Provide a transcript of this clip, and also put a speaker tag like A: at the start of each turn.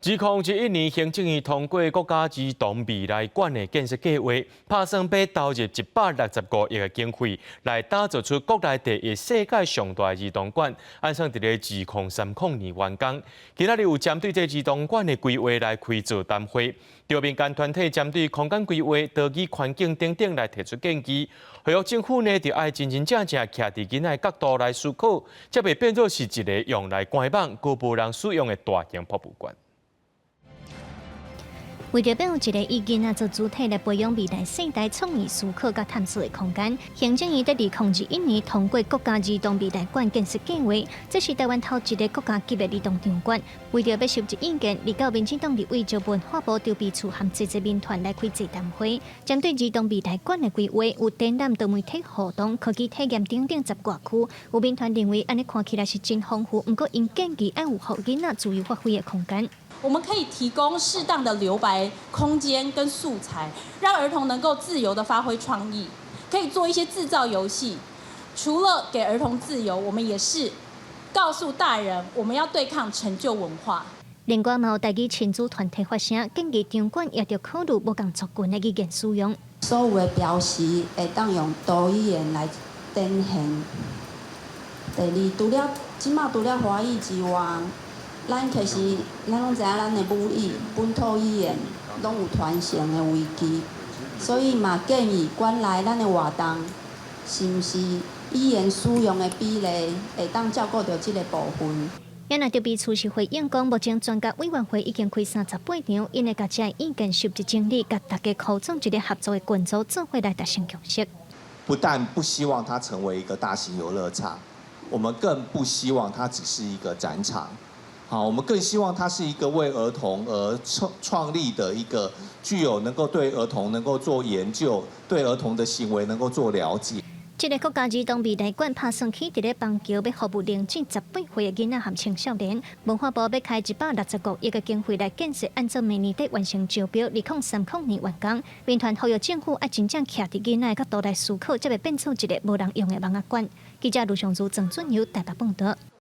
A: 2021年，行政院通过国家儿童未来馆的建设计划，打算要投入165亿的经费，来打造出国内第一、世界上大儿童馆，按算伫咧2030年完工。今仔日有针对这儿童馆的规划来开座谈会，有民间团体针对空间规划、道具环境等等来提出建议。会约政府呢，就要真正徛伫囡仔的角度来思考，才袂变作是一个用来观望、佫无人使用的大型博物馆。
B: 为着要有一个以囡仔做主体来培养未来世代创意思考甲探索的空间，行政院在2021年通过国家儿童未来馆建设计划，这是台湾头一个国家级的儿童场馆。为着要收集意见，立到民进党立委就文化部筹备处和这些民团来开座谈会，针对儿童未来馆的规划，有展览、多媒体活动、科技体验等等10个区。有民团认为，安尼看起来是真丰富，不过因建议要有互囡仔自由发挥的空间。
C: 我们可以提供适当的留白空间跟素材，让儿童能够自由的发挥创意，可以做一些制造游戏。除了给儿童自由，我们也是告诉大人，我们要对抗陈旧文化。
B: 另外，嘛有台语亲子团体发声，建议场馆也要考虑无共族群的语言使用。
D: 所有的标识会当用多语言来展现。第二，即马除了华语之外。 咱其实，咱拢知影，咱的母语、本土语言拢有传承的危机，所以嘛建议馆内咱的活动，是毋是语言使用的比例会当照顾到这个部分。
B: 也那筹备处是回应讲，目前专家委员会已经开38场，因会甲这意见收集整理，甲大家构筑一个合作的群组，做伙来达成共识。
E: 不但不希望它成为一个大型游乐场，我们更不希望它只是一个展场。 好，我们更希望它是一个为儿童而创立的一个具有能够对儿童能够做研究，对儿童的行为能够做了解。
B: 这个国家儿童未来馆打算起伫咧邦桥，要服务0至18岁的囡仔和青少年。文化部要开165亿的经费来建设，按照明年底完成招标，2030年完工。民团呼吁政府要真正徛伫囡仔的角度来思考，才袂变做一个无人用的网仔馆。记者卢尚珠、郑俊友台北报道。